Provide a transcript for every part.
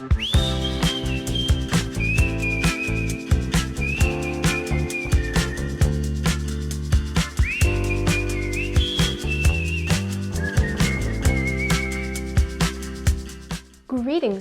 Greetings,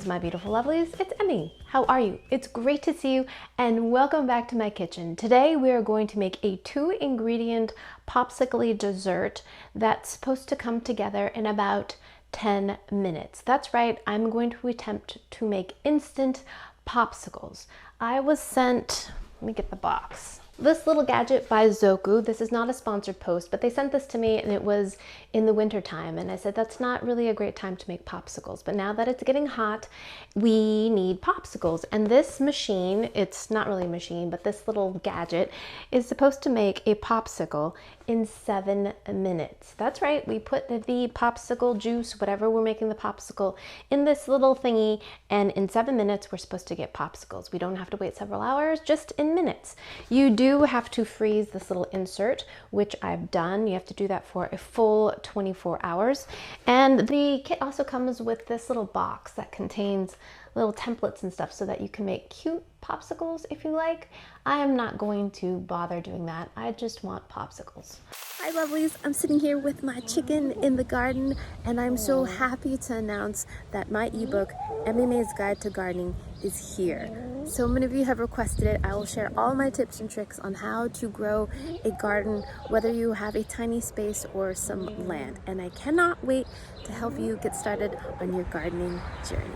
my beautiful lovelies. It's Emmy. How are you? It's great to see you and welcome back to my kitchen. Today we are going to make a 2-ingredient popsicle dessert that's supposed to come together in about 10 minutes. That's right, I'm going to attempt to make instant popsicles. I was sent, let me get the box. This little gadget by Zoku. This is not a sponsored post, but they sent this to me and it was in the winter time. And I said, that's not really a great time to make popsicles. But now that it's getting hot, we need popsicles. And this machine, it's not really a machine, but this little gadget is supposed to make a popsicle in 7 minutes. That's right. We put the popsicle juice, whatever we're making the popsicle, in this little thingy. And in 7 minutes, we're supposed to get popsicles. We don't have to wait several hours, just in minutes. You do have to freeze this little insert, which I've done. You have to do that for a full 24 hours. And the kit also comes with this little box that contains little templates and stuff so that you can make cute popsicles if you like. I am not going to bother doing that. I just want popsicles. Hi lovelies, I'm sitting here with my chicken in the garden and I'm so happy to announce that my ebook, Emmymade's Guide to Gardening, is here. So many of you have requested it. I will share all my tips and tricks on how to grow a garden, whether you have a tiny space or some land. And I cannot wait to help you get started on your gardening journey.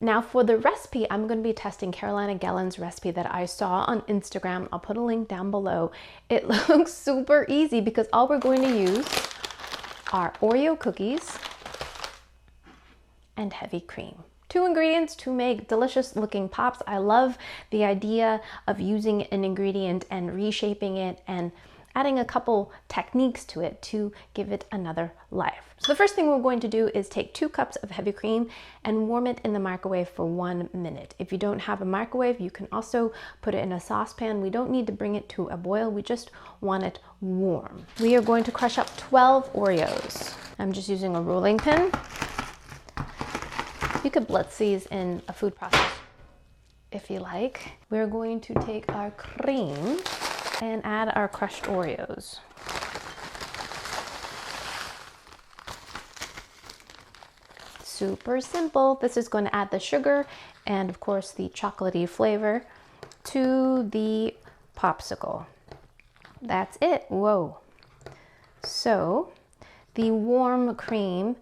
Now for the recipe, I'm going to be testing Carolina Gellin's recipe that I saw on Instagram. I'll put a link down below. It looks super easy because all we're going to use are Oreo cookies and heavy cream. 2 ingredients to make delicious looking pops. I love the idea of using an ingredient and reshaping it and adding a couple techniques to it to give it another life. So the first thing we're going to do is take 2 cups of heavy cream and warm it in the microwave for 1 minute. If you don't have a microwave, you can also put it in a saucepan. We don't need to bring it to a boil. We just want it warm. We are going to crush up 12 Oreos. I'm just using a rolling pin. You could blitz these in a food processor if you like. We're going to take our cream and add our crushed Oreos. Super simple. This is going to add the sugar and of course the chocolatey flavor to the popsicle. That's it. Whoa. So the warm cream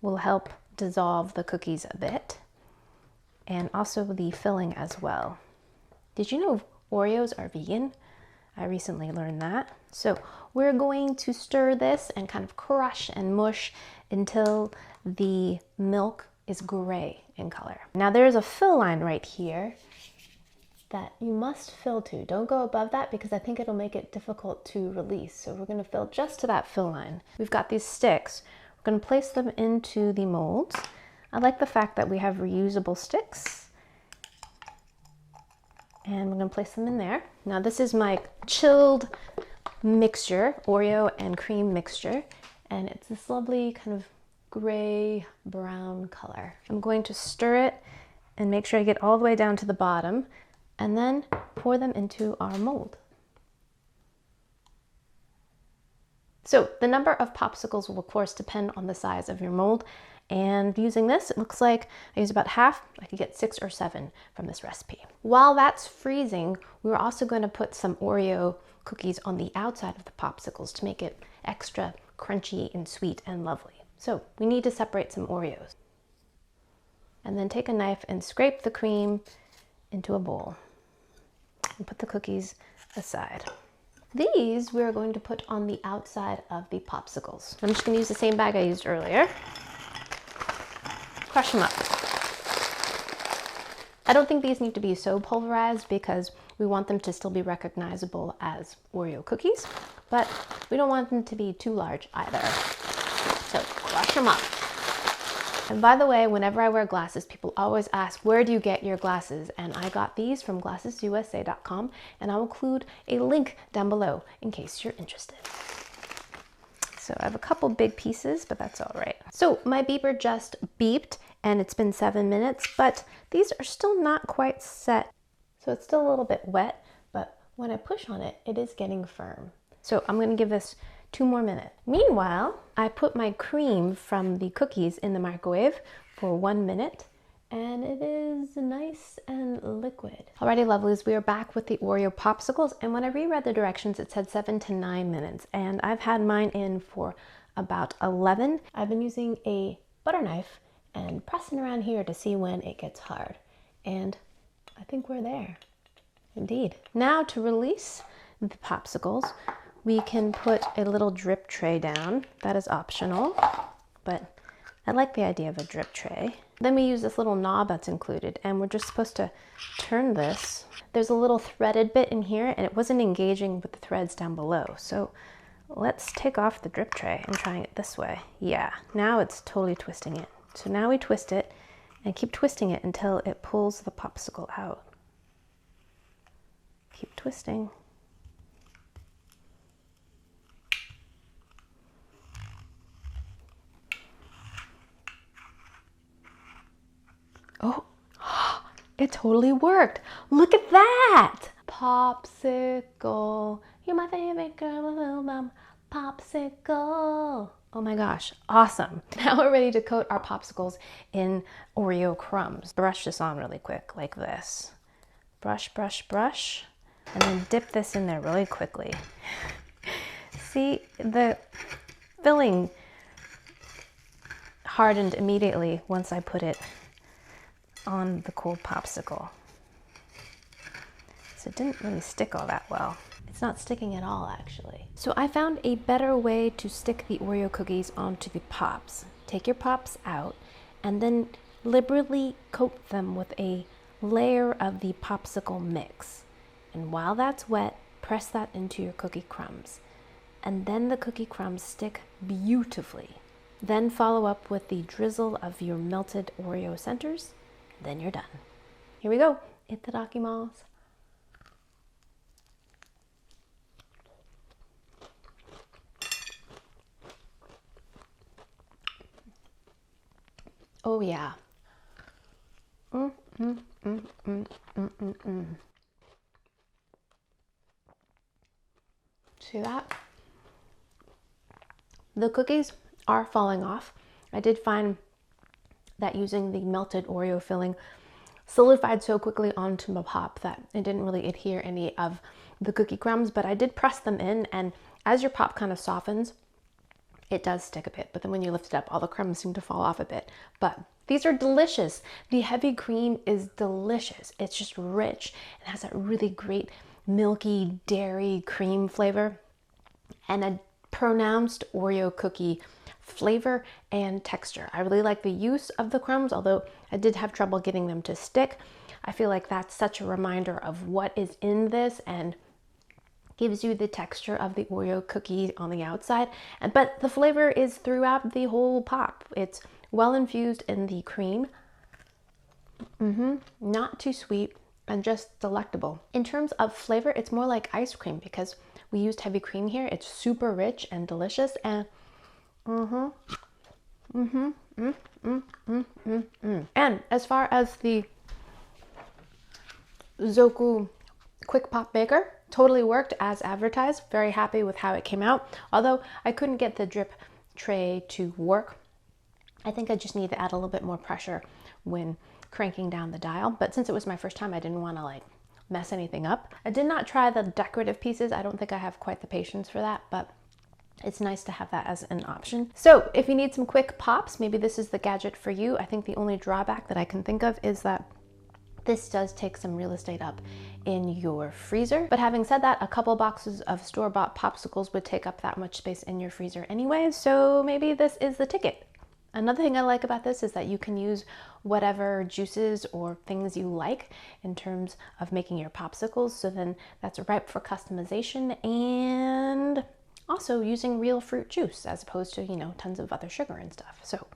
will help dissolve the cookies a bit and also the filling as well. Did you know Oreos are vegan? I recently learned that. So we're going to stir this and kind of crush and mush until the milk is gray in color. Now there's a fill line right here that you must fill to. Don't go above that because I think it'll make it difficult to release. So we're going to fill just to that fill line. We've got these sticks. We're going to place them into the molds. I like the fact that we have reusable sticks. And we're going to place them in there. Now this is my chilled mixture, Oreo and cream mixture. And it's this lovely kind of gray brown color. I'm going to stir it and make sure I get all the way down to the bottom and then pour them into our mold. So the number of popsicles will of course depend on the size of your mold. And using this, it looks like I used about half. I could get 6 or 7 from this recipe. While that's freezing, we're also going to put some Oreo cookies on the outside of the popsicles to make it extra crunchy and sweet and lovely. So we need to separate some Oreos. And then take a knife and scrape the cream into a bowl and put the cookies aside. These we're going to put on the outside of the popsicles. I'm just going to use the same bag I used earlier. Crush them up. I don't think these need to be so pulverized because we want them to still be recognizable as Oreo cookies, but we don't want them to be too large either. So crush them up. And by the way, whenever I wear glasses, people always ask, where do you get your glasses? And I got these from glassesusa.com, and I'll include a link down below in case you're interested. So I have a couple big pieces, but that's all right. So my beeper just beeped and it's been 7 minutes, but these are still not quite set. So it's still a little bit wet, but when I push on it, it is getting firm. So I'm gonna give this 2 more minutes. Meanwhile, I put my cream from the cookies in the microwave for 1 minute, and it is nice and liquid. Alrighty, lovelies, we are back with the Oreo Popsicles, and when I reread the directions, it said 7 to 9 minutes, and I've had mine in for about 11. I've been using a butter knife and pressing around here to see when it gets hard, and I think we're there. Indeed. Now to release the popsicles, we can put a little drip tray down. That is optional, but I like the idea of a drip tray. Then we use this little knob that's included, and we're just supposed to turn this. There's a little threaded bit in here, and it wasn't engaging with the threads down below. So let's take off the drip tray and try it this way. Yeah, now it's totally twisting it. So now we twist it and keep twisting it until it pulls the popsicle out. Keep twisting. Oh, it totally worked. Look at that. Popsicle. You're my favorite girl, little mom. Popsicle. Oh my gosh, awesome. Now we're ready to coat our popsicles in Oreo crumbs. Brush this on really quick, like this. Brush, brush, brush. And then dip this in there really quickly. See, the filling hardened immediately once I put it on the cold popsicle. So it didn't really stick all that well. It's not sticking at all, actually. So I found a better way to stick the Oreo cookies onto the pops. Take your pops out and then liberally coat them with a layer of the popsicle mix. And while that's wet, press that into your cookie crumbs. And then the cookie crumbs stick beautifully. Then follow up with the drizzle of your melted Oreo centers. Then you're done. Here we go. Itadakimasu. Oh yeah. See that? The cookies are falling off. I did find that using the melted Oreo filling solidified so quickly onto my pop that it didn't really adhere any of the cookie crumbs, but I did press them in, and as your pop kind of softens, it does stick a bit, but then when you lift it up, all the crumbs seem to fall off a bit. But these are delicious. The heavy cream is delicious. It's just rich. It has that really great milky dairy cream flavor and a pronounced Oreo cookie flavor and texture. I really like the use of the crumbs, although I did have trouble getting them to stick. I feel like that's such a reminder of what is in this and gives you the texture of the Oreo cookie on the outside, but the flavor is throughout the whole pop. It's well infused in the cream. Not too sweet and just delectable. In terms of flavor, it's more like ice cream because we used heavy cream here. It's super rich and delicious, and and as far as the Zoku quick pop maker, totally worked as advertised. Very happy with how it came out. Although I couldn't get the drip tray to work. I think I just need to add a little bit more pressure when cranking down the dial. But since it was my first time, I didn't want to like mess anything up. I did not try the decorative pieces. I don't think I have quite the patience for that, but it's nice to have that as an option. So if you need some quick pops, maybe this is the gadget for you. I think the only drawback that I can think of is that this does take some real estate up in your freezer. But having said that, a couple boxes of store-bought popsicles would take up that much space in your freezer anyway, so maybe this is the ticket. Another thing I like about this is that you can use whatever juices or things you like in terms of making your popsicles, so then that's ripe for customization and also using real fruit juice as opposed to, you know, tons of other sugar and stuff. So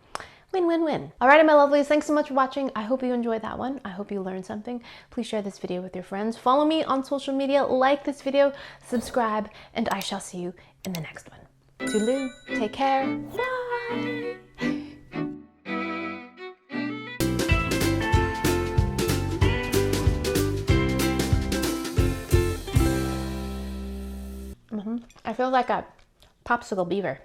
win, win, win. Alrighty, my lovelies, thanks so much for watching. I hope you enjoyed that one. I hope you learned something. Please share this video with your friends. Follow me on social media, like this video, subscribe, and I shall see you in the next one. Toodaloo. Take care. Bye. I feel like a popsicle beaver.